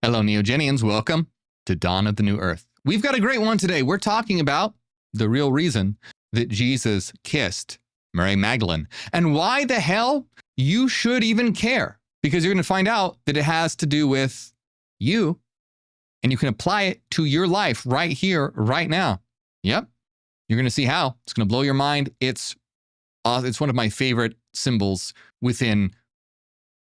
Hello, Neogenians. Welcome to Dawn of the New Earth. We've got a great one today. We're talking about the real reason that Jesus kissed Mary Magdalene and why the hell you should even care, because you're going to find out that it has to do with you and you can apply it to your life right here, right now. Yep. You're going to see how. It's going to blow your mind. It's one of my favorite symbols within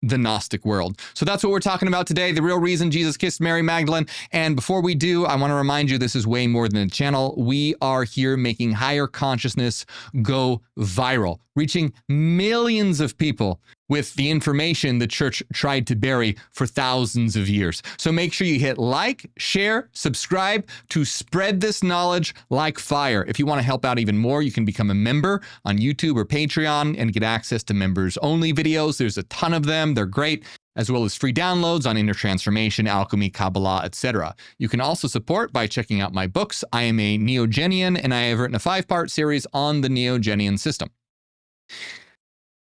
the Gnostic world. So that's what we're talking about today, the real reason Jesus kissed Mary Magdalene. And before we do, I want to remind you, this is way more than a channel. We are here making higher consciousness go viral, reaching millions of people with the information the church tried to bury for thousands of years. So make sure you hit like, share, subscribe to spread this knowledge like fire. If you want to help out even more, you can become a member on YouTube or Patreon and get access to members only videos. There's a ton of them. They're great, as well as free downloads on inner transformation, alchemy, Kabbalah, etc. You can also support by checking out my books. I am a Neogenian, and I have written a 5-part series on the Neogenian system.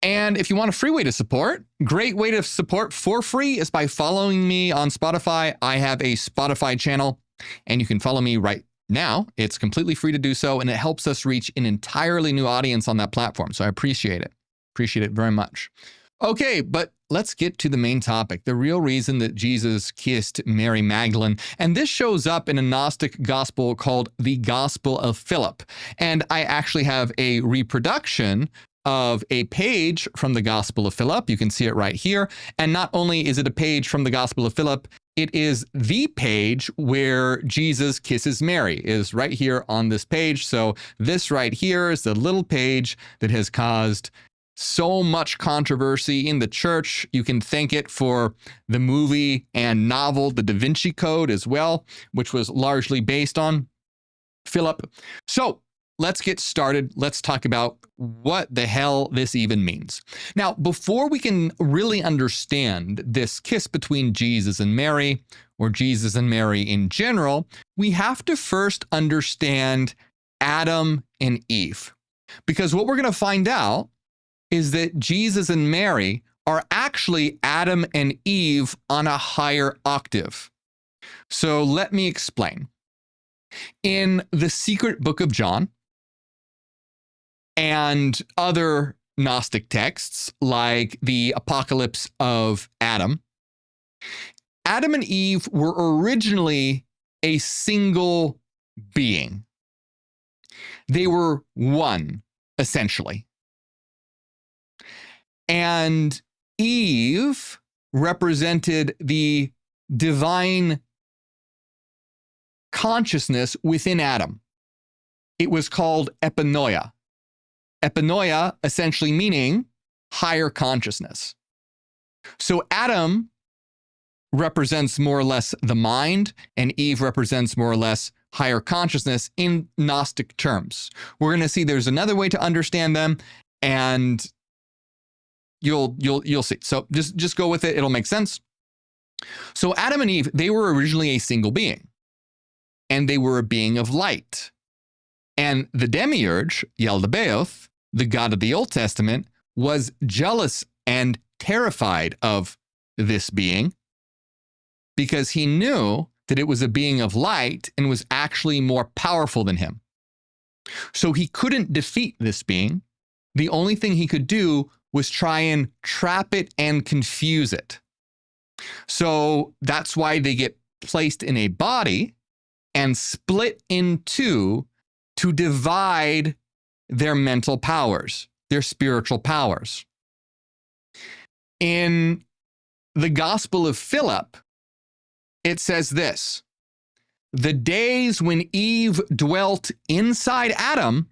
And if you want a free way to support, great way to support for free is by following me on Spotify. I have a Spotify channel, and you can follow me right now. It's completely free to do so, and it helps us reach an entirely new audience on that platform. So I appreciate it. Appreciate it very much. Okay, but let's get to the main topic, the real reason that Jesus kissed Mary Magdalene. And this shows up in a Gnostic gospel called the Gospel of Philip. And I actually have a reproduction of a page from the Gospel of Philip. You can see it right here. And not only is it a page from the Gospel of Philip, it is the page where Jesus kisses Mary, is right here on this page. So this right here is the little page that has caused so much controversy in the church. You can thank it for the movie and novel, The Da Vinci Code, as well, which was largely based on Philip. So let's get started. Let's talk about what the hell this even means. Now, before we can really understand this kiss between Jesus and Mary, or Jesus and Mary in general, we have to first understand Adam and Eve. Because what we're going to find out is that Jesus and Mary are actually Adam and Eve on a higher octave. So let me explain. In the secret book of John and other Gnostic texts like the Apocalypse of Adam, Adam and Eve were originally a single being. They were one, essentially. And Eve represented the divine consciousness within Adam. It was called epinoia. Epinoia essentially meaning higher consciousness. So Adam represents more or less the mind, and Eve represents more or less higher consciousness in Gnostic terms. We're going to see there's another way to understand them, and you'll see. So just go with it. It'll make sense. So Adam and Eve, they were originally a single being, and they were a being of light. And the demiurge, Yaldabaoth, the god of the Old Testament, was jealous and terrified of this being because he knew that it was a being of light and was actually more powerful than him. So he couldn't defeat this being. The only thing he could do was try and trap it and confuse it. So that's why they get placed in a body and split in two to divide their mental powers, their spiritual powers. In the Gospel of Philip, it says this: the days when Eve dwelt inside Adam,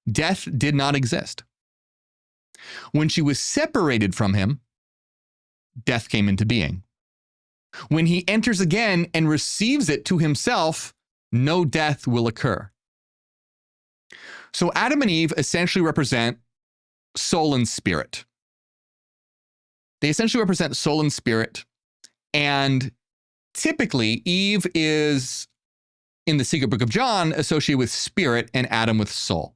death did not exist. When she was separated from him, death came into being. When he enters again and receives it to himself, no death will occur. So Adam and Eve essentially represent soul and spirit. They essentially represent soul and spirit. And typically, Eve is, in the secret book of John, associated with spirit and Adam with soul.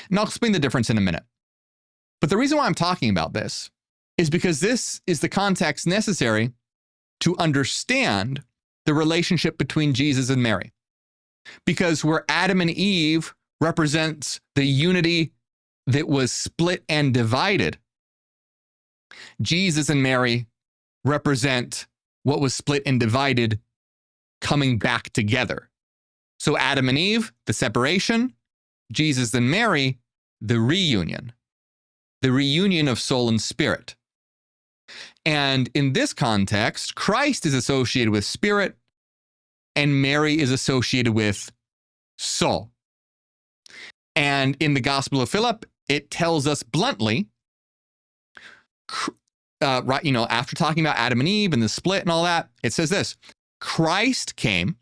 And I'll explain the difference in a minute. But the reason why I'm talking about this is because this is the context necessary to understand the relationship between Jesus and Mary. Because where Adam and Eve represents the unity that was split and divided, Jesus and Mary represent what was split and divided coming back together. So Adam and Eve, the separation, Jesus and Mary, the reunion of soul and spirit. And in this context, Christ is associated with spirit and Mary is associated with soul. And in the Gospel of Philip, it tells us bluntly, after talking about Adam and Eve and the split and all that, it says this: Christ came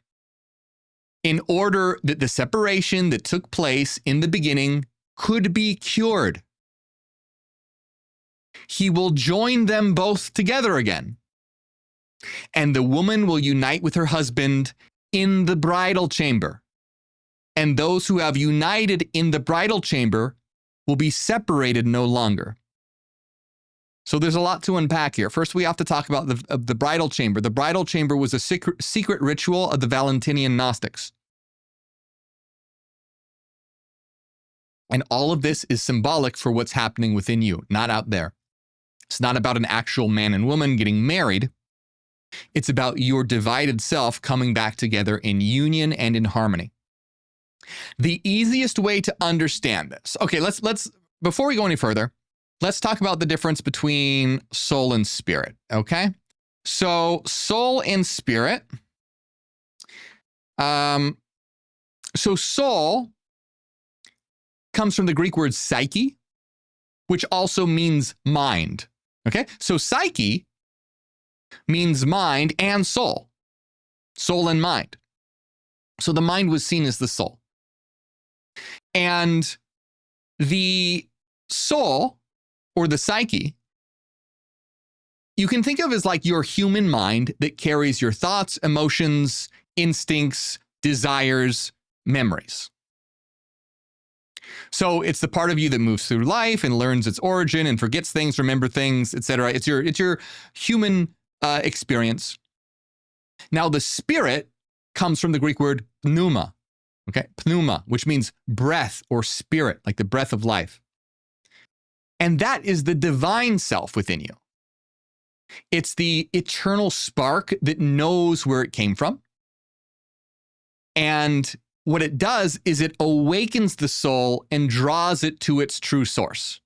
in order that the separation that took place in the beginning could be cured. He will join them both together again. And the woman will unite with her husband in the bridal chamber. And those who have united in the bridal chamber will be separated no longer. So there's a lot to unpack here. First, we have to talk about the bridal chamber. The bridal chamber was a secret ritual of the Valentinian Gnostics. And all of this is symbolic for what's happening within you, not out there. It's not about an actual man and woman getting married. It's about your divided self coming back together in union and in harmony. The easiest way to understand this. Okay, let's before we go any further, let's talk about the difference between soul and spirit, okay? So soul and spirit. So soul comes from the Greek word psyche, which also means mind, okay? So psyche means mind and soul and mind. So the mind was seen as the soul. And the soul, or the psyche, you can think of as like your human mind that carries your thoughts, emotions, instincts, desires, memories. So it's the part of you that moves through life and learns its origin and forgets things, remember things, etc. It's your human experience. Now the spirit comes from the Greek word pneuma, okay? Pneuma, which means breath or spirit, like the breath of life. And that is the divine self within you. It's the eternal spark that knows where it came from. And what it does is it awakens the soul and draws it to its true source.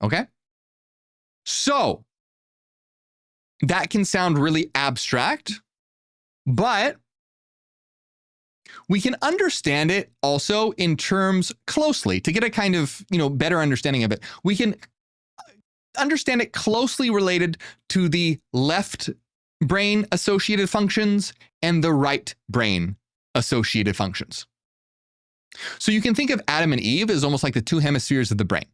Okay? So, that can sound really abstract, but we can understand it also in terms closely to get a kind of, better understanding of it. We can understand it closely related to the left brain associated functions and the right brain associated functions. So you can think of Adam and Eve as almost like the two hemispheres of the brain.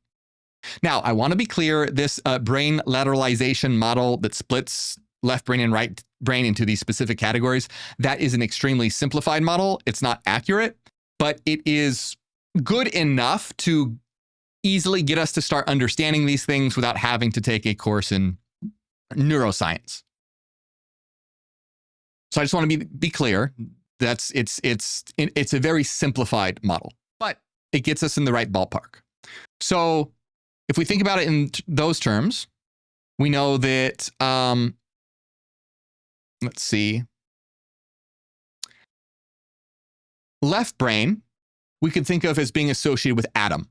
Now, I want to be clear, this brain lateralization model that splits left brain and right brain into these specific categories, that is an extremely simplified model. It's not accurate, but it is good enough to easily get us to start understanding these things without having to take a course in neuroscience. So I just want to be clear. It's a very simplified model, but it gets us in the right ballpark. So if we think about it in those terms, we know that, let's see, left brain, we could think of as being associated with Adam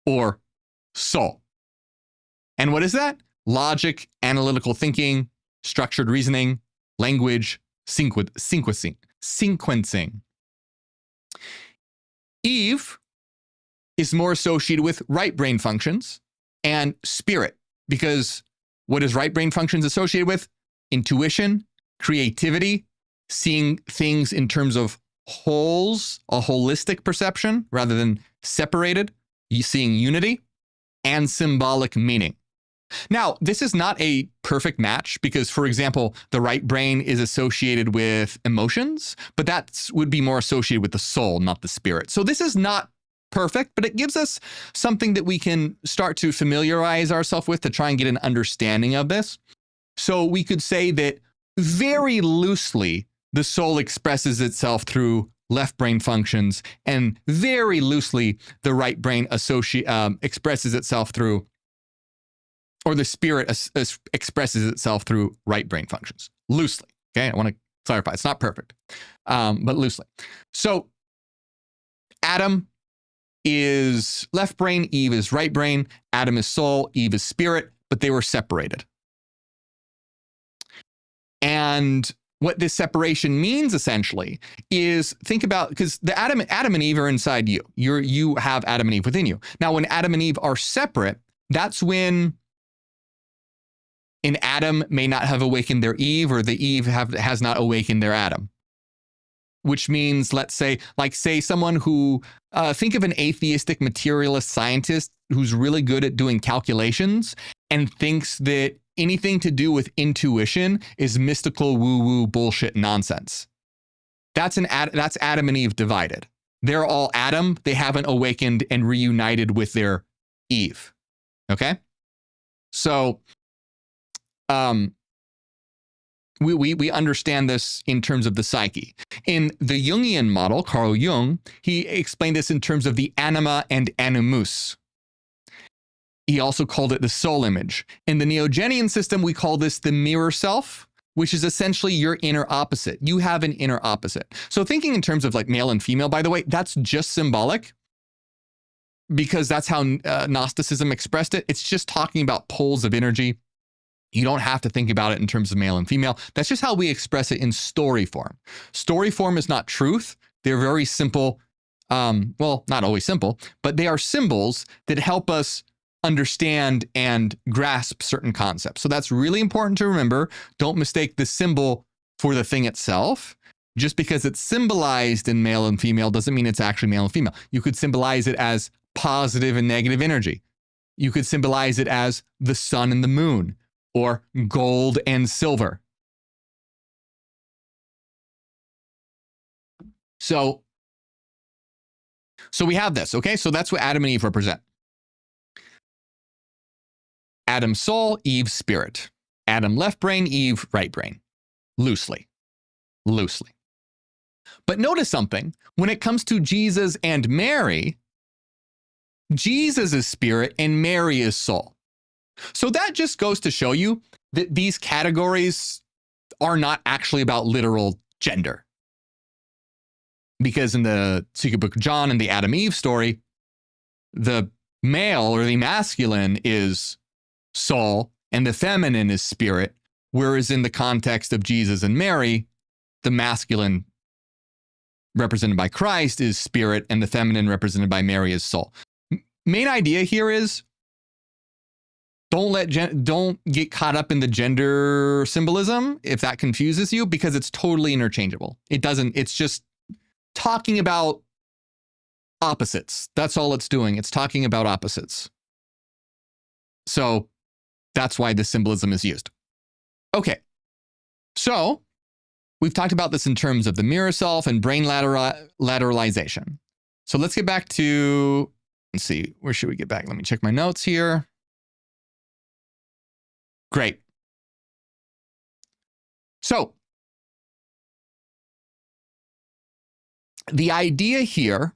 or soul. And what is that? Logic, analytical thinking, structured reasoning, language, sequencing. Eve is more associated with right brain functions and spirit, because what is right brain functions associated with? Intuition, creativity, seeing things in terms of wholes, a holistic perception rather than separated, seeing unity, and symbolic meaning. Now, this is not a perfect match because, for example, the right brain is associated with emotions, but that would be more associated with the soul, not the spirit. So this is not perfect, but it gives us something that we can start to familiarize ourselves with to try and get an understanding of this. So we could say that very loosely, the soul expresses itself through left brain functions, and very loosely, the right brain expresses itself through, or the spirit expresses itself through right brain functions. Loosely, okay? I want to clarify. It's not perfect, but loosely. So Adam is left brain, Eve is right brain. Adam is soul, Eve is spirit, but they were separated. And what this separation means essentially is, think about, because the Adam and Eve are inside you. You have Adam and Eve within you. Now, when Adam and Eve are separate, that's when an Adam may not have awakened their Eve, or the Eve has not awakened their Adam. Which means, let's say, say someone who, think of an atheistic materialist scientist who's really good at doing calculations and thinks that anything to do with intuition is mystical woo-woo bullshit nonsense. That's Adam and Eve divided. They're all Adam. They haven't awakened and reunited with their Eve. Okay? So, we understand this in terms of the psyche. In the Jungian model, Carl Jung, he explained this in terms of the anima and animus. He also called it the soul image. In the Neogenian system, we call this the mirror self, which is essentially your inner opposite. You have an inner opposite. So thinking in terms of like male and female, by the way, that's just symbolic, because that's how Gnosticism expressed it. It's just talking about poles of energy. You don't have to think about it in terms of male and female. That's just how we express it in story form. Story form is not truth. They're very simple. Well, not always simple, but they are symbols that help us understand and grasp certain concepts. So that's really important to remember. Don't mistake the symbol for the thing itself. Just because it's symbolized in male and female doesn't mean it's actually male and female. You could symbolize it as positive and negative energy. You could symbolize it as the sun and the moon, or gold and silver. So we have this, okay? So that's what Adam and Eve represent. Adam soul, Eve spirit. Adam left brain, Eve right brain. Loosely. But notice something. When it comes to Jesus and Mary, Jesus is spirit and Mary is soul. So that just goes to show you that these categories are not actually about literal gender. Because in the Secret Book of John and the Adam Eve story, the male or the masculine is soul and the feminine is spirit. Whereas in the context of Jesus and Mary, the masculine represented by Christ is spirit and the feminine represented by Mary is soul. Main idea here is, don't get caught up in the gender symbolism if that confuses you, because it's totally interchangeable. It's just talking about opposites. That's all it's doing. It's talking about opposites. So that's why this symbolism is used. Okay. So we've talked about this in terms of the mirror self and brain lateralization. So let's get back to, let's see, where should we get back? Let me check my notes here. Great. So the idea here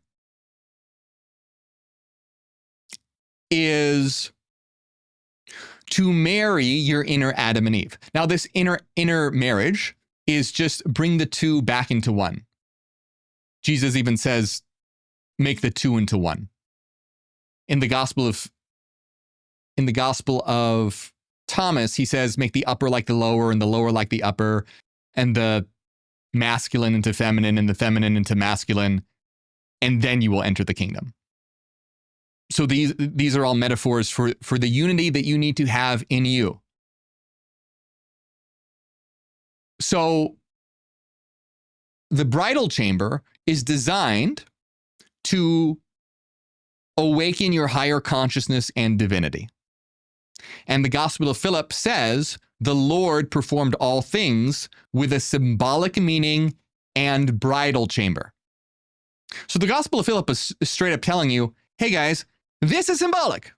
is to marry your inner Adam and Eve. Now, this inner marriage is just bring the two back into one. Jesus even says, make the two into one. In the Gospel of Thomas, he says, make the upper like the lower and the lower like the upper, and the masculine into feminine and the feminine into masculine, and then you will enter the kingdom. So these are all metaphors for the unity that you need to have in you. So the bridal chamber is designed to awaken your higher consciousness and divinity. And the Gospel of Philip says, the Lord performed all things with a symbolic meaning and bridal chamber. So the Gospel of Philip is straight up telling you, hey guys, this is symbolic.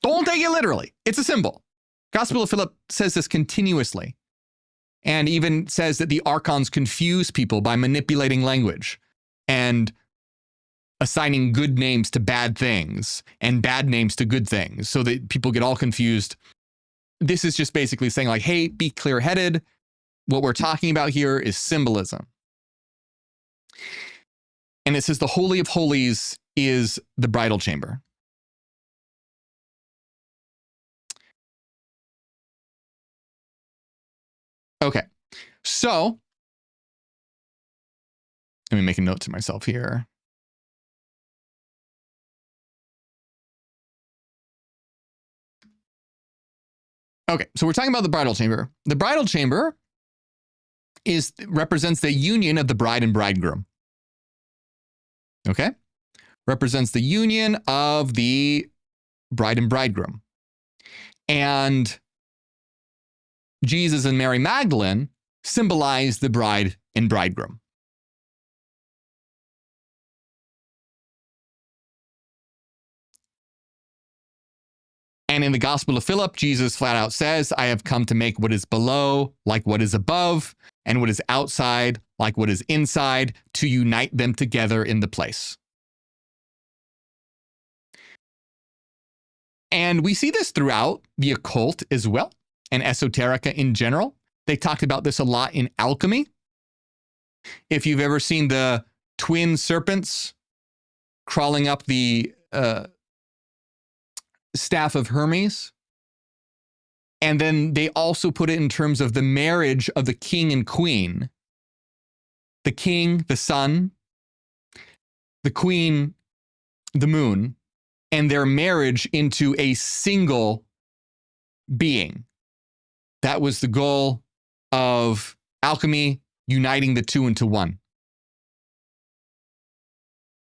Don't take it literally. It's a symbol. Gospel of Philip says this continuously, and even says that the archons confuse people by manipulating language and assigning good names to bad things and bad names to good things so that people get all confused. This is just basically saying like, hey, be clear-headed. What we're talking about here is symbolism. And it says the Holy of Holies is the bridal chamber. Okay, so let me make a note to myself here. Okay, so we're talking about the bridal chamber. The bridal chamber represents the union of the bride and bridegroom. Okay? Represents the union of the bride and bridegroom. And Jesus and Mary Magdalene symbolize the bride and bridegroom. And in the Gospel of Philip, Jesus flat out says, I have come to make what is below like what is above, and what is outside like what is inside, to unite them together in the place. And we see this throughout the occult as well, and esoterica in general. They talked about this a lot in alchemy. If you've ever seen the twin serpents crawling up the staff of Hermes, and then they also put it in terms of the marriage of the king and queen. The king, the sun, the queen, the moon, and their marriage into a single being. That was the goal of alchemy, uniting the two into one,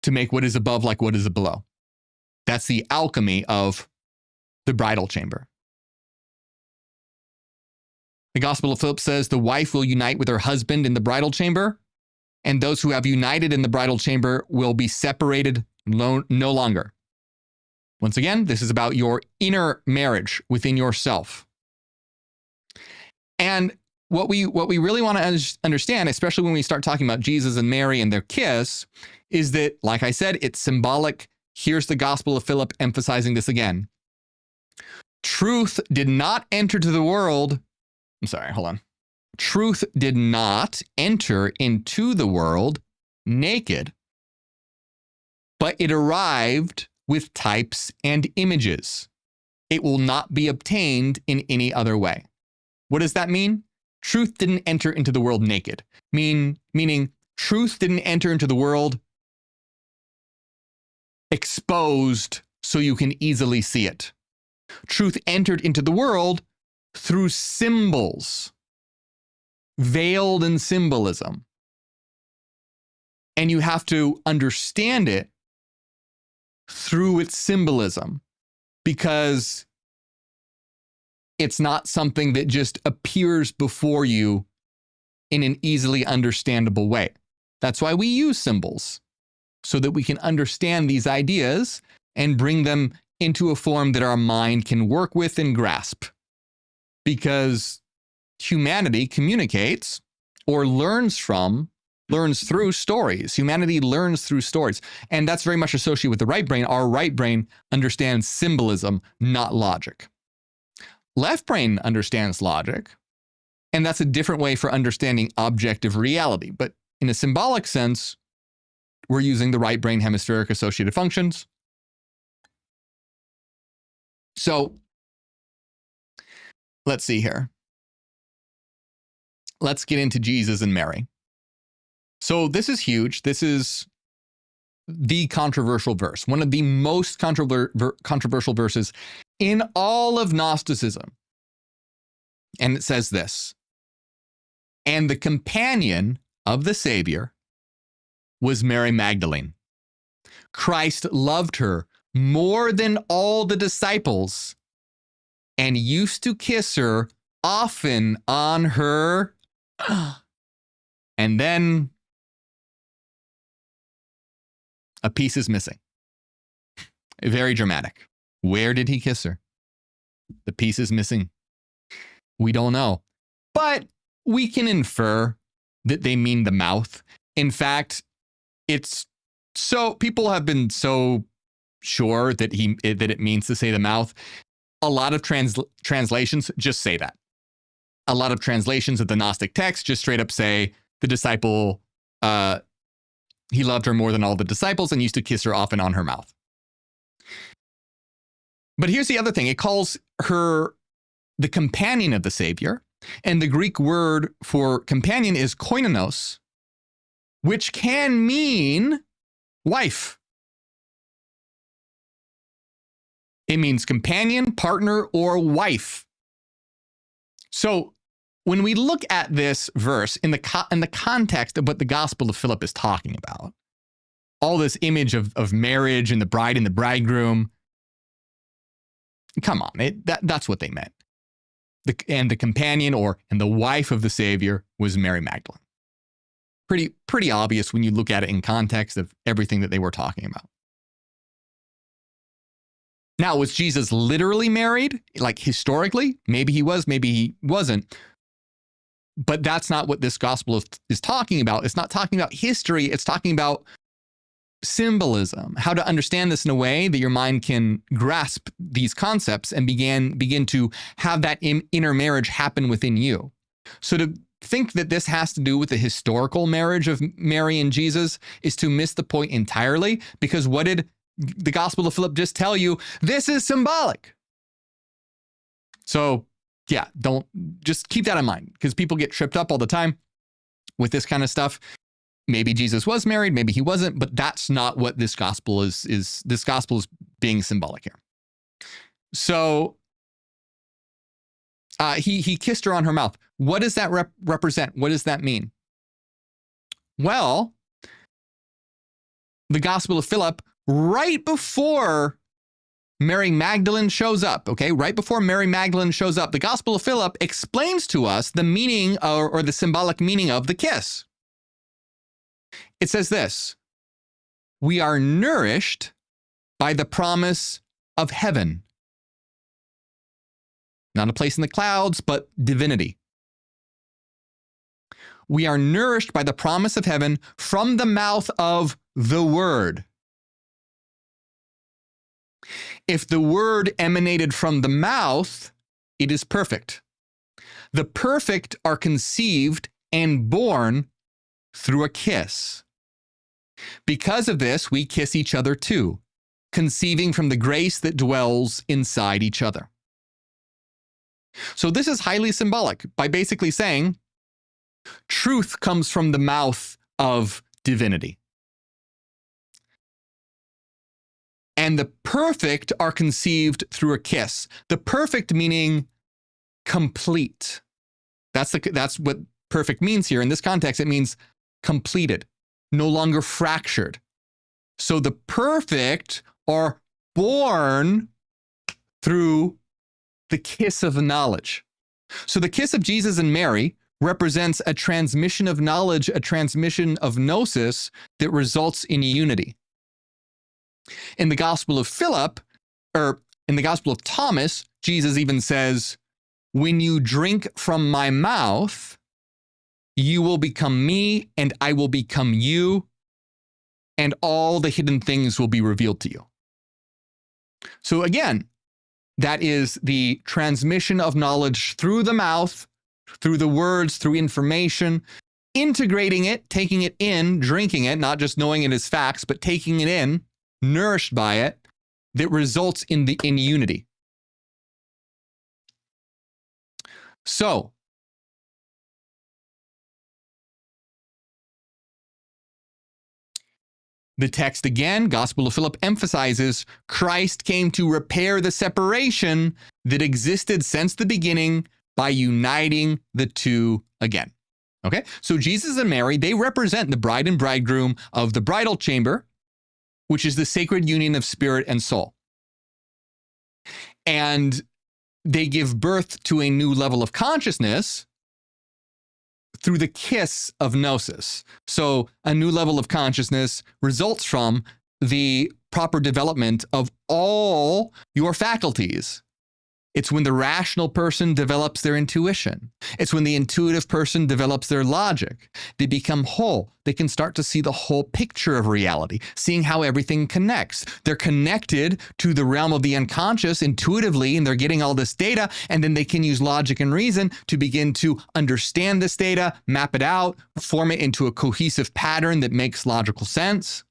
to make what is above like what is below. That's the alchemy of the bridal chamber. The Gospel of Philip says the wife will unite with her husband in the bridal chamber, and those who have united in the bridal chamber will be separated no longer. Once again, this is about your inner marriage within yourself. And what we really want to understand, especially when we start talking about Jesus and Mary and their kiss, is that, like I said, it's symbolic. Here's the Gospel of Philip emphasizing this again. Truth did not enter to the world. I'm sorry, hold on. Truth did not enter into the world naked, but it arrived with types and images. It will not be obtained in any other way. What does that mean? Truth didn't enter into the world naked. Meaning truth didn't enter into the world exposed so you can easily see it. Truth entered into the world through symbols, veiled in symbolism. And you have to understand it through its symbolism, because it's not something that just appears before you in an easily understandable way. That's why we use symbols, so that we can understand these ideas and bring them into a form that our mind can work with and grasp. Because humanity communicates or learns through stories. Humanity learns through stories. And that's very much associated with the right brain. Our right brain understands symbolism, not logic. Left brain understands logic, and that's a different way for understanding objective reality. But in a symbolic sense, we're using the right brain hemispheric associated functions. So let's see here. Let's get into Jesus and Mary. So this is huge. This is the controversial verse, one of the most controversial verses in all of Gnosticism. And it says this: and the companion of the Savior was Mary Magdalene. Christ loved her more than all the disciples and used to kiss her often on her. And then A piece is missing. Very dramatic. Where did he kiss her? The piece is missing. We don't know. But we can infer that they mean the mouth. In fact, it's so people have been so sure that it means to say the mouth. A lot of translations just say that. A lot of translations of the Gnostic text just straight up say the disciple, he loved her more than all the disciples and used to kiss her often on her mouth. But here's the other thing. It calls her the companion of the Savior. And the Greek word for companion is koinonos, which can mean wife. It means companion, partner, or wife. So when we look at this verse in the context of what the Gospel of Philip is talking about, all this image of marriage and the bride and the bridegroom, come on, that's what they meant. The companion and the wife of the Savior was Mary Magdalene. Pretty obvious when you look at it in context of everything that they were talking about. Now, was Jesus literally married? Like historically? Maybe he was, maybe he wasn't. But that's not what this gospel is talking about. It's not talking about history. It's talking about symbolism, how to understand this in a way that your mind can grasp these concepts and begin to have that inner marriage happen within you. So to think that this has to do with the historical marriage of Mary and Jesus is to miss the point entirely, because what did the Gospel of Philip just tell you? This is symbolic. So yeah, just keep that in mind, because people get tripped up all the time with this kind of stuff. Maybe Jesus was married, maybe he wasn't, but that's not what this gospel is. This gospel is being symbolic here. So he kissed her on her mouth. What does that represent? What does that mean? Well, the Gospel of Philip, right before Mary Magdalene shows up, okay? Right before Mary Magdalene shows up, the Gospel of Philip explains to us the meaning or the symbolic meaning of the kiss. It says this: we are nourished by the promise of heaven. Not a place in the clouds, but divinity. We are nourished by the promise of heaven from the mouth of the Word. If the Word emanated from the mouth, it is perfect. The perfect are conceived and born through a kiss. Because of this, we kiss each other too, conceiving from the grace that dwells inside each other. So this is highly symbolic by basically saying truth comes from the mouth of divinity. And the perfect are conceived through a kiss. The perfect meaning complete. That's what perfect means here. In this context, it means completed, no longer fractured. So the perfect are born through the kiss of knowledge. So the kiss of Jesus and Mary represents a transmission of knowledge, a transmission of Gnosis that results in unity. In the Gospel of Philip, or in the Gospel of Thomas, Jesus even says, when you drink from my mouth, you will become me and I will become you, and all the hidden things will be revealed to you. So again, that is the transmission of knowledge through the mouth, through the words, through information, integrating it, taking it in, drinking it, not just knowing it as facts, but taking it in, nourished by it, that results in unity. So, the text again, Gospel of Philip, emphasizes Christ came to repair the separation that existed since the beginning by uniting the two again. Okay, so Jesus and Mary, they represent the bride and bridegroom of the bridal chamber, which is the sacred union of spirit and soul. And they give birth to a new level of consciousness through the kiss of Gnosis. So a new level of consciousness results from the proper development of all your faculties. It's when the rational person develops their intuition. It's when the intuitive person develops their logic. They become whole. They can start to see the whole picture of reality, seeing how everything connects. They're connected to the realm of the unconscious intuitively, and they're getting all this data, and then they can use logic and reason to begin to understand this data, map it out, form it into a cohesive pattern that makes logical sense,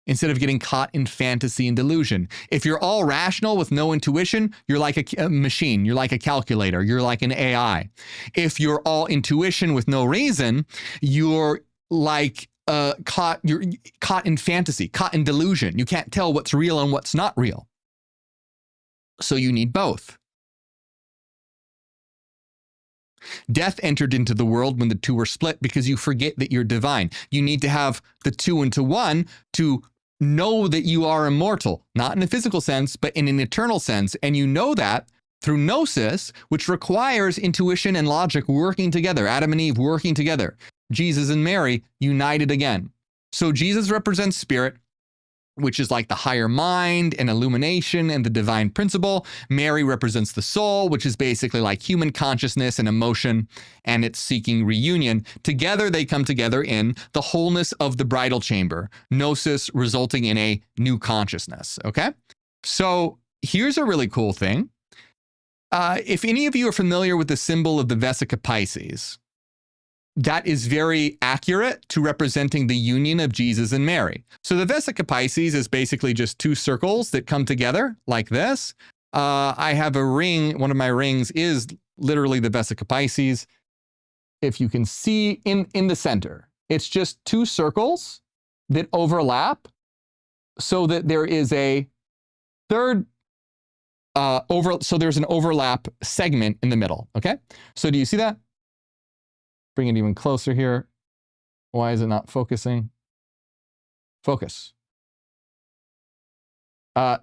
instead of getting caught in fantasy and delusion. If you're all rational with no intuition, you're like a machine, you're like a calculator, you're like an AI. If you're all intuition with no reason, you're like you're caught in fantasy, caught in delusion. You can't tell what's real and what's not real. So you need both. Death entered into the world when the two were split because you forget that you're divine. You need to have the two into one to know that you are immortal, not in a physical sense, but in an eternal sense. And you know that through Gnosis, which requires intuition and logic working together, Adam and Eve working together, Jesus and Mary united again. So Jesus represents spirit, which is like the higher mind and illumination and the divine principle. Mary represents the soul, which is basically like human consciousness and emotion, and it's seeking reunion. Together, they come together in the wholeness of the bridal chamber, Gnosis resulting in a new consciousness, okay? So here's a really cool thing. If any of you are familiar with the symbol of the Vesica Pisces, that is very accurate to representing the union of Jesus and Mary. So the Vesica Pisces is basically just two circles that come together like this. I have a ring. One of my rings is literally the Vesica Pisces. If you can see in the center, it's just two circles that overlap so that there is a third so there's an overlap segment in the middle, okay? So do you see that? Bring it even closer here. Why is it not focusing? Focus. Yeah,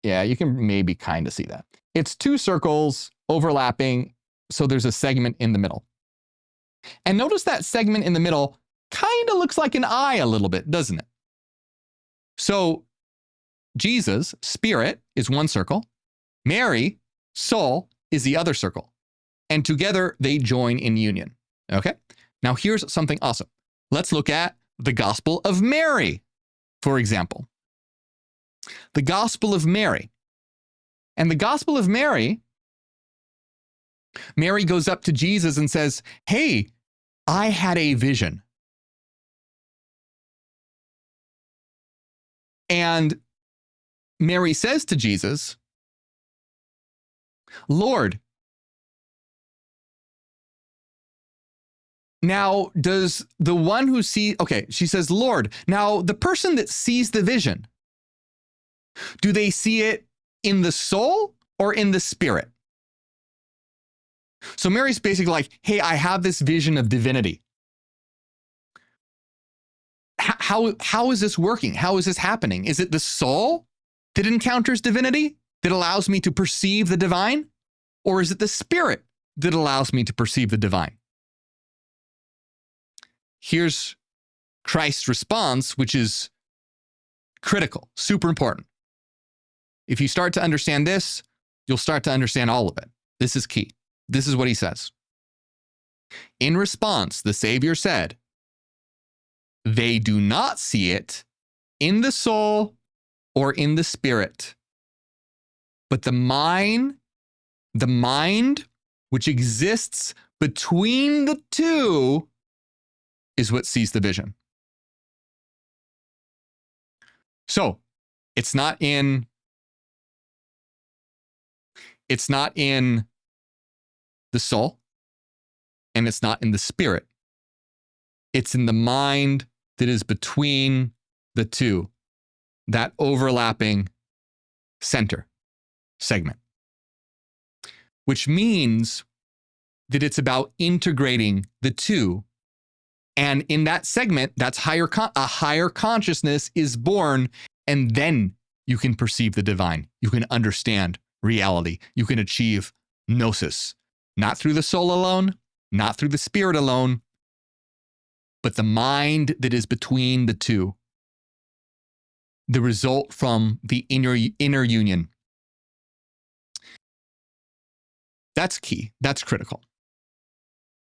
you can maybe kind of see that. It's two circles overlapping, so there's a segment in the middle. And notice that segment in the middle kind of looks like an eye a little bit, doesn't it? So Jesus, spirit, is one circle. Mary, soul, is the other circle. And together they join in union. Okay, now here's something awesome. Let's look at the Gospel of Mary, for example. The Gospel of Mary. And the Gospel of Mary, Mary goes up to Jesus and says, "Hey, I had a vision." And Mary says to Jesus, "Lord, now, does the one who sees," okay, she says, "Lord, now the person that sees the vision, do they see it in the soul or in the spirit?" So Mary's basically like, "Hey, I have this vision of divinity. How is this working? How is this happening? Is it the soul that encounters divinity that allows me to perceive the divine? Or is it the spirit that allows me to perceive the divine?" Here's Christ's response, which is critical, super important. If you start to understand this, you'll start to understand all of it. This is key. This is what he says. In response, the Savior said, "They do not see it in the soul or in the spirit, but the mind which exists between the two is what sees the vision." So it's not in the soul, and it's not in the spirit. It's in the mind that is between the two, that overlapping center segment, which means that it's about integrating the two. And in that segment, that's a higher consciousness is born, and then you can perceive the divine. You can understand reality. You can achieve Gnosis, not through the soul alone, not through the spirit alone, but the mind that is between the two. the result from the inner union. That's key. That's critical.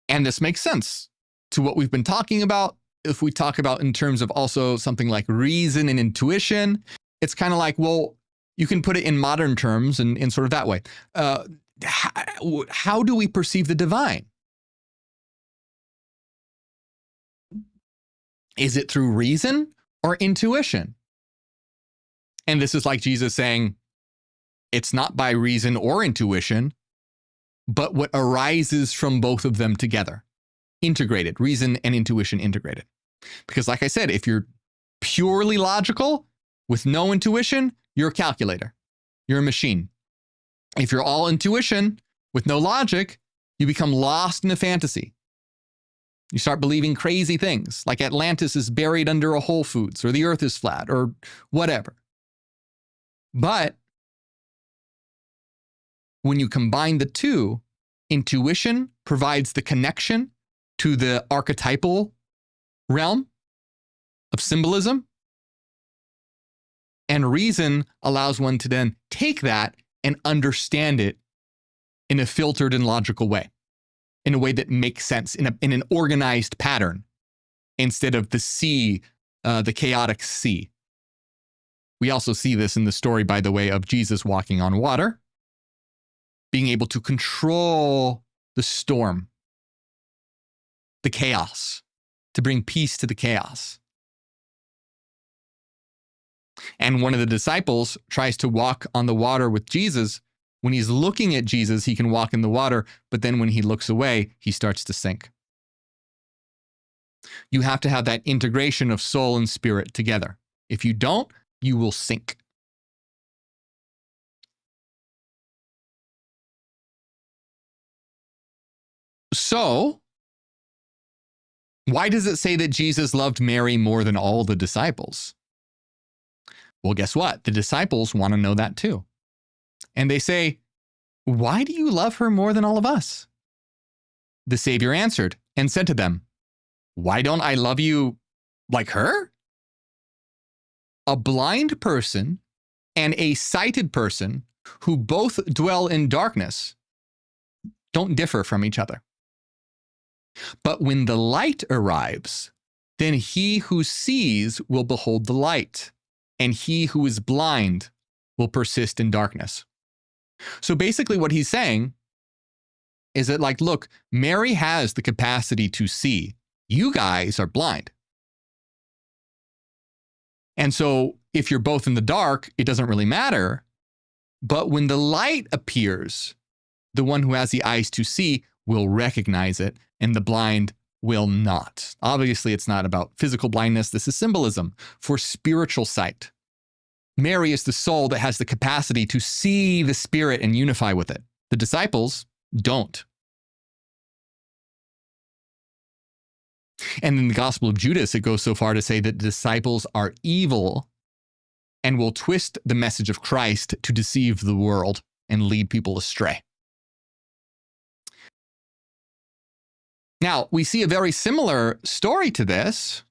And this makes sense to what we've been talking about. If we talk about in terms of also something like reason and intuition, it's kind of like, well, you can put it in modern terms and in sort of that way. How do we perceive the divine? Is it through reason or intuition? And this is like Jesus saying, it's not by reason or intuition, but what arises from both of them together. Integrated, reason and intuition integrated. Because like I said, if you're purely logical with no intuition, you're a calculator. You're a machine. If you're all intuition with no logic, you become lost in a fantasy. You start believing crazy things like Atlantis is buried under a Whole Foods or the earth is flat or whatever. But when you combine the two, intuition provides the connection to the archetypal realm of symbolism, and reason allows one to then take that and understand it in a filtered and logical way, in a way that makes sense, in an organized pattern, instead of the sea, the chaotic sea. We also see this in the story, by the way, of Jesus walking on water, being able to control the storm, the chaos, to bring peace to the chaos. And one of the disciples tries to walk on the water with Jesus. When he's looking at Jesus, he can walk in the water, but then when he looks away, he starts to sink. You have to have that integration of soul and spirit together. If you don't, you will sink. So, why does it say that Jesus loved Mary more than all the disciples? Well, guess what? The disciples want to know that too. And they say, why do you love her more than all of us? The Savior answered and said to them, why don't I love you like her? A blind person and a sighted person who both dwell in darkness don't differ from each other. But when the light arrives, then he who sees will behold the light, and he who is blind will persist in darkness. So basically what he's saying is that, like, look, Mary has the capacity to see. You guys are blind. And so if you're both in the dark, it doesn't really matter. But when the light appears, the one who has the eyes to see will recognize it, and the blind will not. Obviously, it's not about physical blindness. This is symbolism for spiritual sight. Mary is the soul that has the capacity to see the Spirit and unify with it. The disciples don't. And in the Gospel of Judas, it goes so far to say that disciples are evil and will twist the message of Christ to deceive the world and lead people astray. Now, we see a very similar story to this.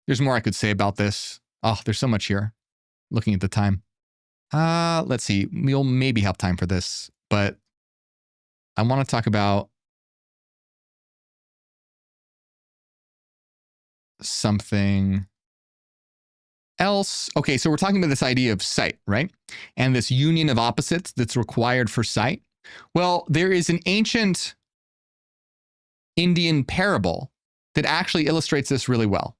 There's more I could say about this. Oh, there's so much here. Looking at the time. Let's see. We'll maybe have time for this, but I want to talk about something else. Okay, so we're talking about this idea of sight, right? And this union of opposites that's required for sight. Well, there is an ancient Indian parable that actually illustrates this really well.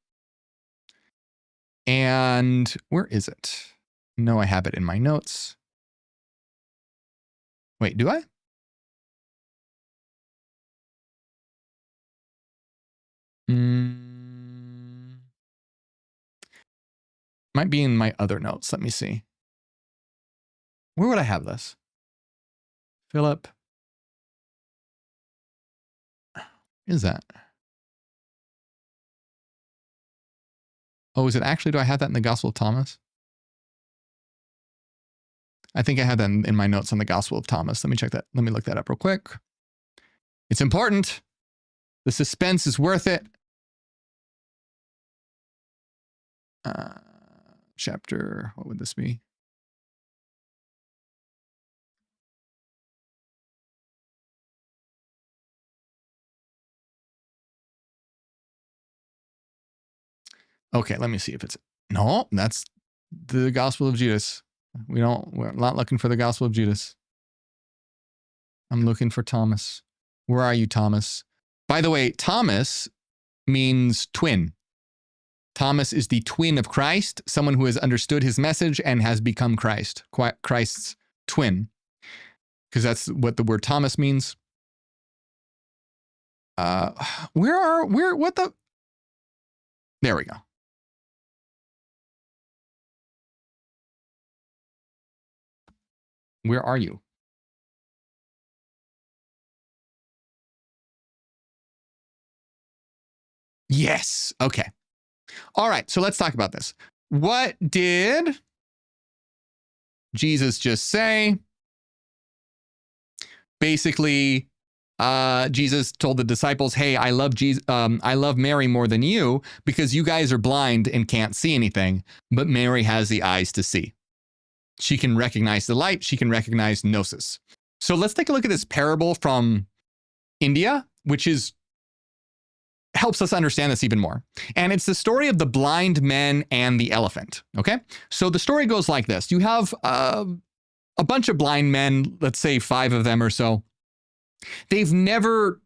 And where is it? No, I have it in my notes. Wait, do I? Might be in my other notes. Let me see. Where would I have this? Philip. Is that? Oh, is it actually? Do I have that in the Gospel of Thomas? I think I had that in my notes on the Gospel of Thomas. Let me check that. Let me look that up real quick. It's important. The suspense is worth it. chapter, what would this be? Okay, let me see if it's, no, that's the Gospel of Judas. We're not looking for the Gospel of Judas. I'm looking for Thomas. Where are you, Thomas? By the way, Thomas means twin. Thomas is the twin of Christ, someone who has understood his message and has become Christ's twin. Because that's what the word Thomas means. There we go. Where are you? Yes. Okay. All right. So let's talk about this. What did Jesus just say? Basically, Jesus told the disciples, hey, I love Mary more than you because you guys are blind and can't see anything, but Mary has the eyes to see. She can recognize the light. She can recognize Gnosis. So let's take a look at this parable from India, which helps us understand this even more. And it's the story of the blind men and the elephant. Okay. So the story goes like this. You have a bunch of blind men, let's say 5 of them or so. They've never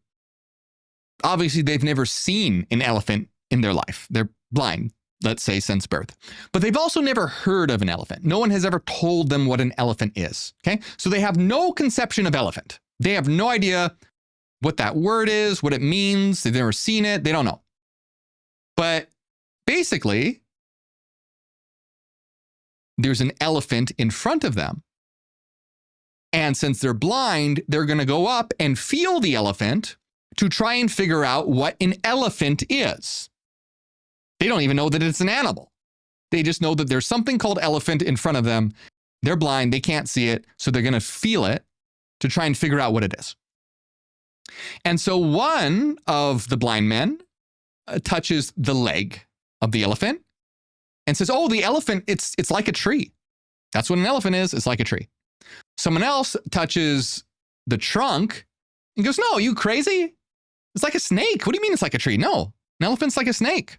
seen an elephant in their life. They're blind, let's say, since birth. But they've also never heard of an elephant. No one has ever told them what an elephant is. Okay. So they have no conception of elephant. They have no idea what that word is, what it means. They've never seen it. They don't know. But basically, there's an elephant in front of them. And since they're blind, they're going to go up and feel the elephant to try and figure out what an elephant is. They don't even know that it's an animal. They just know that there's something called elephant in front of them. They're blind. They can't see it. So they're going to feel it to try and figure out what it is. And so one of the blind men touches the leg of the elephant and says, oh, the elephant, it's like a tree. That's what an elephant is. It's like a tree. Someone else touches the trunk and goes, no, you crazy? It's like a snake. What do you mean it's like a tree? No, an elephant's like a snake.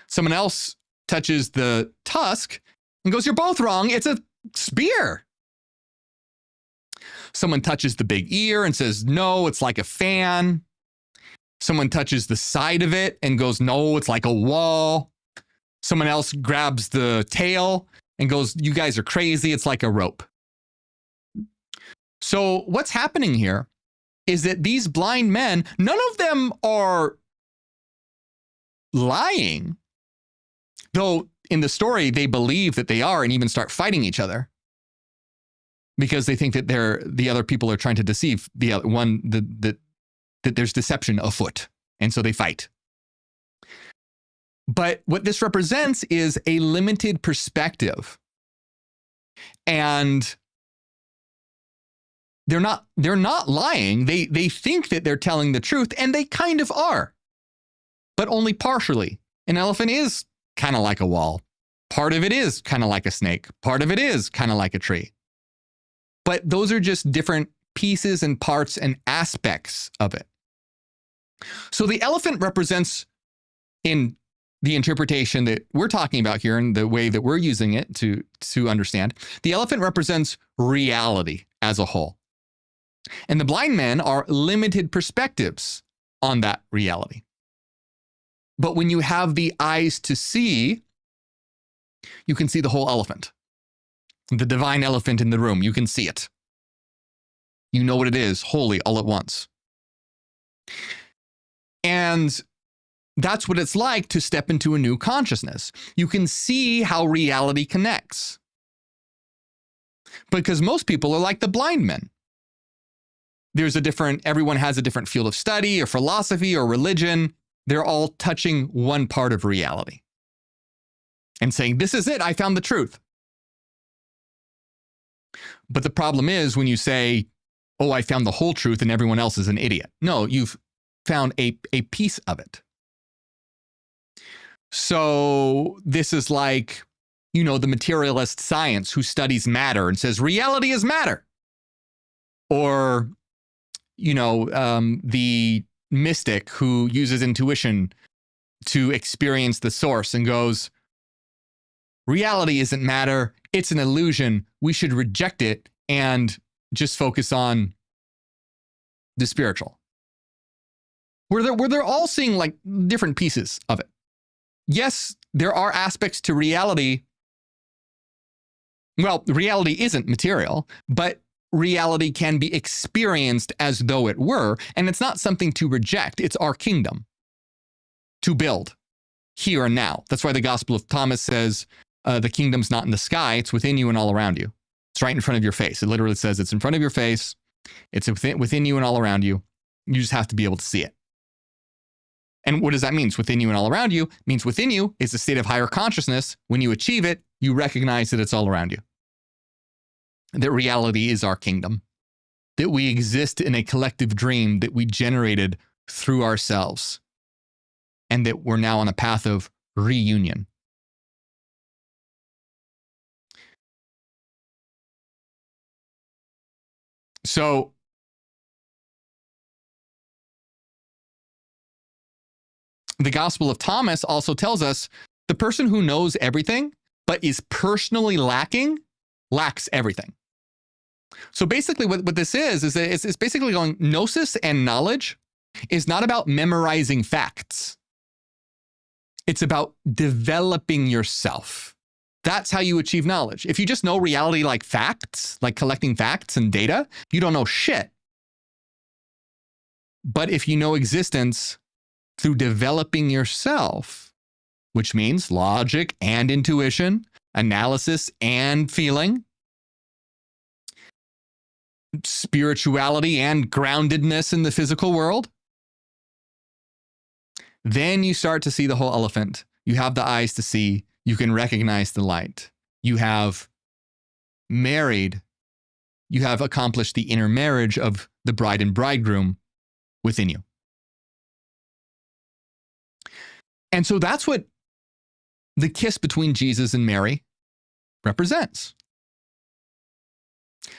Someone else touches the tusk and goes, you're both wrong. It's a spear. Someone touches the big ear and says, no, it's like a fan. Someone touches the side of it and goes, no, it's like a wall. Someone else grabs the tail and goes, you guys are crazy. It's like a rope. So what's happening here is that these blind men, none of them are lying, though in the story they believe that they are and even start fighting each other because they think that the other people are trying to deceive the other one, that there's deception afoot, and so they fight. But what this represents is a limited perspective, and they're not lying. They think that they're telling the truth, and they kind of are, but only partially. An elephant is kind of like a wall. Part of it is kind of like a snake. Part of it is kind of like a tree. But those are just different pieces and parts and aspects of it. So the elephant represents, in the interpretation that we're talking about here and the way that we're using it to understand, the elephant represents reality as a whole. And the blind men are limited perspectives on that reality. But when you have the eyes to see, you can see the whole elephant. The divine elephant in the room, you can see it. You know what it is, wholly, all at once. And that's what it's like to step into a new consciousness. You can see how reality connects. Because most people are like the blind men. Everyone has a different field of study or philosophy or religion. They're all touching one part of reality and saying, this is it, I found the truth. But the problem is when you say, oh, I found the whole truth and everyone else is an idiot. No, you've found a piece of it. So this is like the materialist science who studies matter and says reality is matter. Or, the mystic who uses intuition to experience the source and goes, reality isn't matter, it's an illusion, we should reject it and just focus on the spiritual. Where they're all seeing like different pieces of it. Yes, there are aspects to reality. Well, reality isn't material, but reality can be experienced as though it were, and it's not something to reject. It's our kingdom to build here and now. That's why the Gospel of Thomas says the kingdom's not in the sky, it's within you and all around you. It's right in front of your face. It literally says it's in front of your face, it's within you and all around you. You just have to be able to see it. And what does that mean? It's within you and all around you. It means within you is a state of higher consciousness. When you achieve it, you recognize that it's all around you. That reality is our kingdom. That we exist in a collective dream that we generated through ourselves. And that we're now on a path of reunion. So, the Gospel of Thomas also tells us the person who knows everything but is personally lacking lacks everything. So basically what this is that it's basically going, Gnosis and knowledge is not about memorizing facts. It's about developing yourself. That's how you achieve knowledge. If you just know reality like facts, like collecting facts and data, you don't know shit. But if you know existence through developing yourself, which means logic and intuition, analysis and feeling, spirituality and groundedness in the physical world, then you start to see the whole elephant. You have the eyes to see. You can recognize the light. You have married. You have accomplished the inner marriage of the bride and bridegroom within you. And so that's what the kiss between Jesus and Mary represents.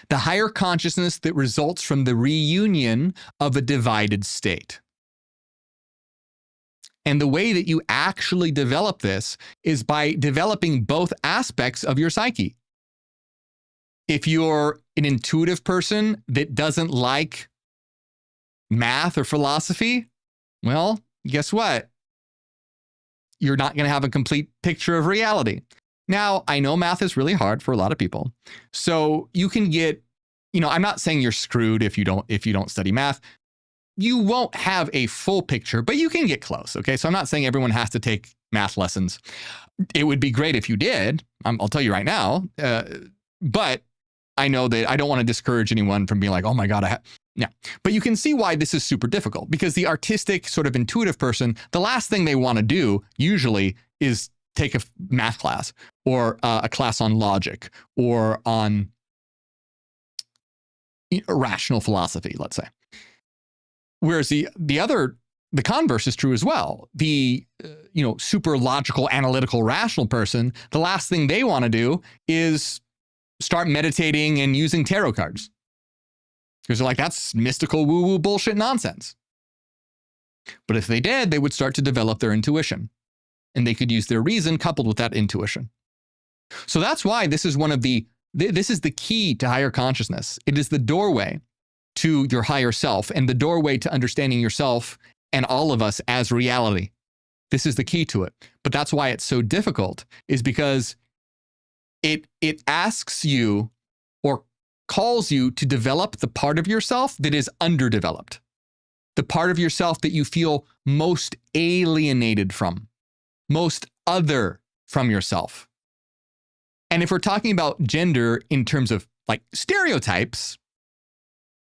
The higher consciousness that results from the reunion of a divided state. And the way that you actually develop this is by developing both aspects of your psyche. If you're an intuitive person that doesn't like math or philosophy, well, guess what? You're not going to have a complete picture of reality. Now, I know math is really hard for a lot of people. So you can get, I'm not saying you're screwed if you don't study math. You won't have a full picture, but you can get close, okay? So I'm not saying everyone has to take math lessons. It would be great if you did. I'll tell you right now. But I know that I don't want to discourage anyone from being like, oh my God, yeah. But you can see why this is super difficult, because the artistic, sort of intuitive person, the last thing they want to do usually is take a math class or a class on logic or on rational philosophy, let's say. Whereas the converse is true as well. The super logical, analytical, rational person, the last thing they want to do is start meditating and using tarot cards. Because they're like, that's mystical woo-woo bullshit nonsense. But if they did, they would start to develop their intuition. And they could use their reason coupled with that intuition. So that's why this is this is the key to higher consciousness. It is the doorway to your higher self and the doorway to understanding yourself and all of us as reality. This is the key to it. But that's why it's so difficult, is because it asks you or calls you to develop the part of yourself that is underdeveloped. The part of yourself that you feel most alienated from, most other from yourself. And if we're talking about gender in terms of like stereotypes,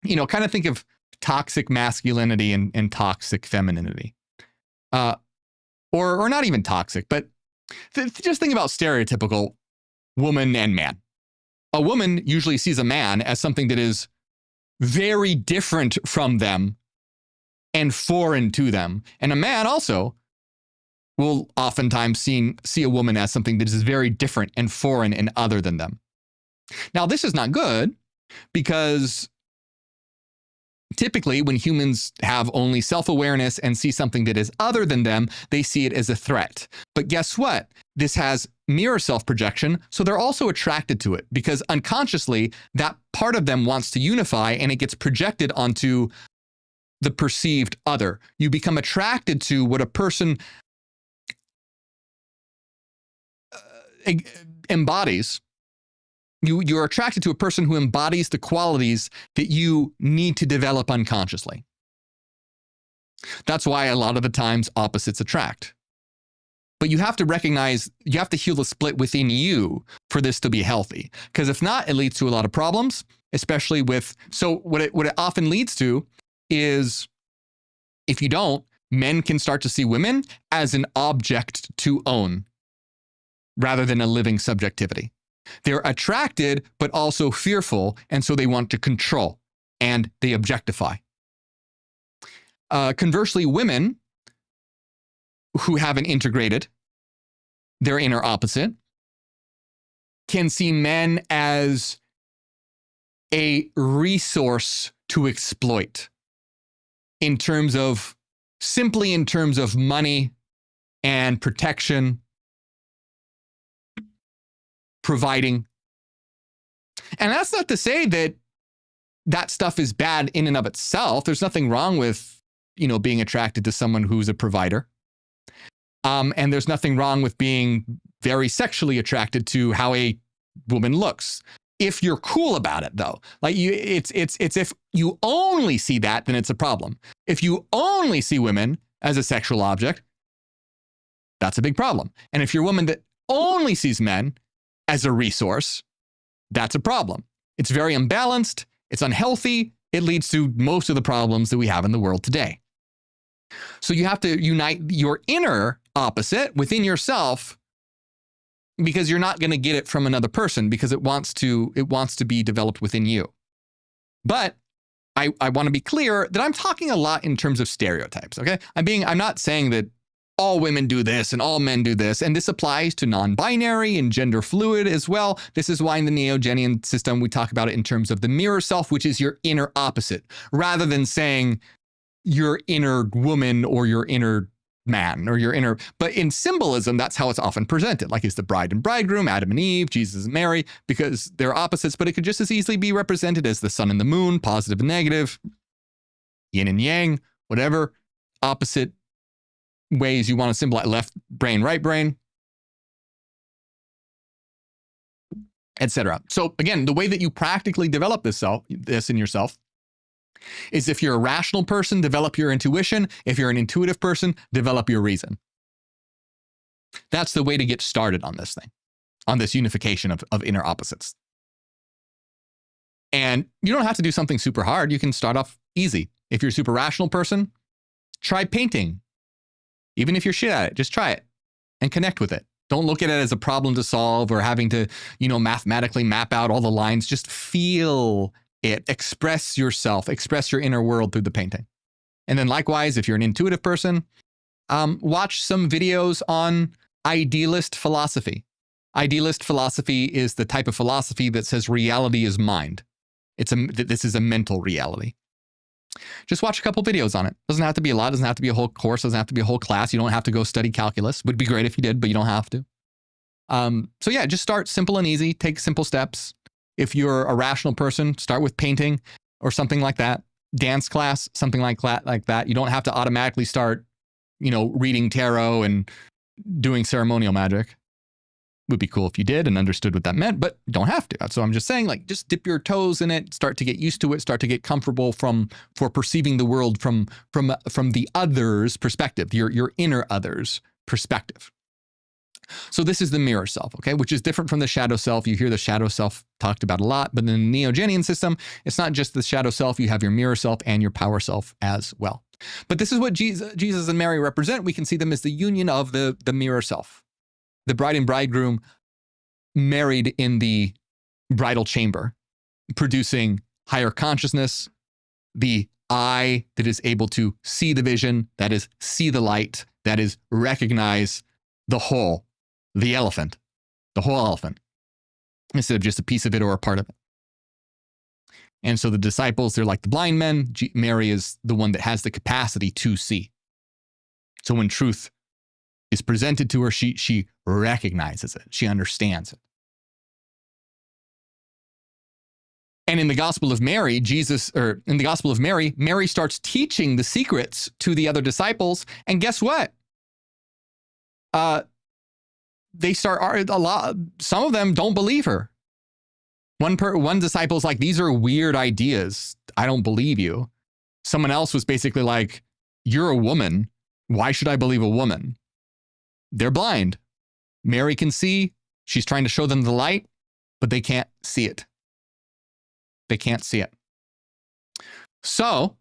kind of think of toxic masculinity and toxic femininity. Or not even toxic, but just think about stereotypical woman and man. A woman usually sees a man as something that is very different from them and foreign to them. And a man also will oftentimes see a woman as something that is very different and foreign and other than them. Now, this is not good because typically when humans have only self-awareness and see something that is other than them, they see it as a threat. But guess what? This has mirror self-projection, so they're also attracted to it because unconsciously that part of them wants to unify and it gets projected onto the perceived other. You become attracted to what a person embodies. You're attracted to a person who embodies the qualities that you need to develop unconsciously. That's why a lot of the times opposites attract. But you have to recognize, you have to heal the split within you for this to be healthy. Because if not, it leads to a lot of problems, especially with, so what it often leads to is, if you don't, men can start to see women as an object to own rather than a living subjectivity. They're attracted, but also fearful, and so they want to control, and they objectify. Conversely, women who haven't integrated their inner opposite can see men as a resource to exploit simply in terms of money and protection, providing. And that's not to say that that stuff is bad in and of itself. There's nothing wrong with, being attracted to someone who's a provider. And there's nothing wrong with being very sexually attracted to how a woman looks. If you're cool about it, though, like it's if you only see that, then it's a problem. If you only see women as a sexual object, that's a big problem. And if you're a woman that only sees men as a resource, that's a problem. It's very imbalanced. It's unhealthy. It leads to most of the problems that we have in the world today. So you have to unite your inner opposite within yourself, because you're not going to get it from another person, because it wants to be developed within you. But I want to be clear that I'm talking a lot in terms of stereotypes. Okay, I'm not saying that all women do this and all men do this, and this applies to non-binary and gender fluid as well. This is why in the Neo-Genian system we talk about it in terms of the mirror self, which is your inner opposite, rather than saying your inner woman or your inner man or your inner. But in symbolism, that's how it's often presented, like it's the bride and bridegroom, Adam and Eve, Jesus and Mary, because they're opposites, but it could just as easily be represented as the sun and the moon, positive and negative, yin and yang, whatever opposite ways you want to symbolize, left brain, right brain, etc. So again, the way that you practically develop this in yourself is, if you're a rational person, develop your intuition. If you're an intuitive person, develop your reason. That's the way to get started on this thing, on this unification of inner opposites. And you don't have to do something super hard. You can start off easy. If you're a super rational person, try painting. Even if you're shit at it, just try it and connect with it. Don't look at it as a problem to solve or having to, mathematically map out all the lines. Just feel it. Express yourself, express your inner world through the painting. And then likewise, if you're an intuitive person, watch some videos on idealist philosophy. Idealist philosophy is the type of philosophy that says reality is mind. This is a mental reality. Just watch a couple videos on it. Doesn't have to be a lot. Doesn't have to be a whole course. Doesn't have to be a whole class. You don't have to go study calculus. Would be great if you did, but you don't have to. So yeah, just start simple and easy. Take simple steps. If you're a rational person, start with painting or something like that. Dance class, something like that. You don't have to automatically start, reading tarot and doing ceremonial magic. Would be cool if you did and understood what that meant, but you don't have to. So I'm just saying, just dip your toes in it, start to get used to it, start to get comfortable for perceiving the world from the other's perspective, your inner other's perspective. So this is the mirror self, okay, which is different from the shadow self. You hear the shadow self talked about a lot, but in the Neo-Genian system, it's not just the shadow self. You have your mirror self and your power self as well. But this is what Jesus and Mary represent. We can see them as the union of the mirror self. The bride and bridegroom married in the bridal chamber, producing higher consciousness, the eye that is able to see the vision, that is, see the light, that is, recognize the whole, the elephant, the whole elephant, instead of just a piece of it or a part of it. And so the disciples, they're like the blind men. Mary is the one that has the capacity to see. So when truth is presented to her, she recognizes it. She understands it. And in the Gospel of Mary, Mary starts teaching the secrets to the other disciples. And guess what? Some of them don't believe her. One disciple's like, these are weird ideas. I don't believe you. Someone else was basically like, you're a woman. Why should I believe a woman? They're blind. Mary can see. She's trying to show them the light, but they can't see it. They can't see it. So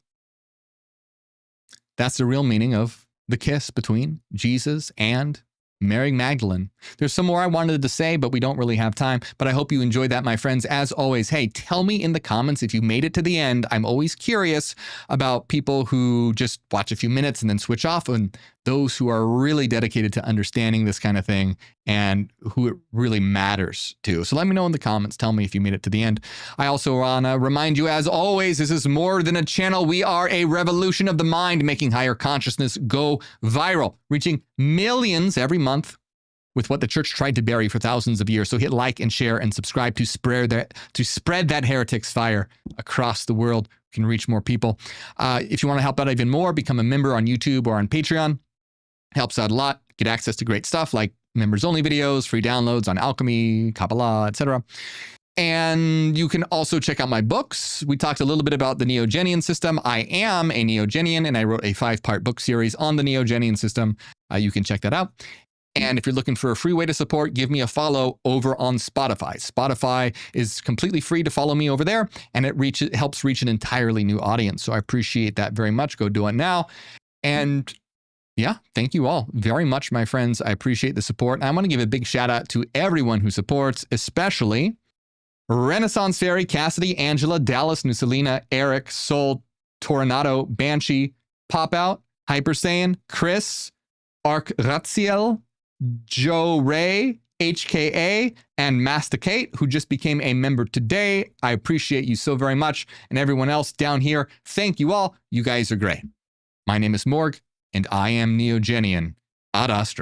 that's the real meaning of the kiss between Jesus and Mary Magdalene. There's some more I wanted to say, but we don't really have time. But I hope you enjoyed that, my friends. As always, hey, tell me in the comments if you made it to the end. I'm always curious about people who just watch a few minutes and then switch off, and those who are really dedicated to understanding this kind of thing and who it really matters to. So let me know in the comments. Tell me if you made it to the end. I also want to remind you, as always, this is more than a channel. We are a revolution of the mind, making higher consciousness go viral, reaching millions every month with what the church tried to bury for thousands of years. So hit like and share and subscribe to spread that heretic's fire across the world. We can reach more people. If you want to help out even more, become a member on YouTube or on Patreon. Helps out a lot. Get access to great stuff like members-only videos, free downloads on alchemy, Kabbalah, etc. And you can also check out my books. We talked a little bit about the Neogenian system. I am a Neogenian, and I wrote a 5-part book series on the Neogenian system. You can check that out. And if you're looking for a free way to support, give me a follow over on Spotify. Spotify is completely free to follow me over there, and it helps reach an entirely new audience. So I appreciate that very much. Go do it now. And yeah, thank you all very much, my friends. I appreciate the support. And I want to give a big shout out to everyone who supports, especially Renaissance Fairy, Cassidy, Angela, Dallas, Nusalina, Eric, Soul, Toronado, Banshee, Pop Out, Hyper Saiyan, Chris, Arc Ratziel, Joe Ray, HKA, and Masticate, who just became a member today. I appreciate you so very much. And everyone else down here, thank you all. You guys are great. My name is Morgue, and I am Neogenian. Ad Astra.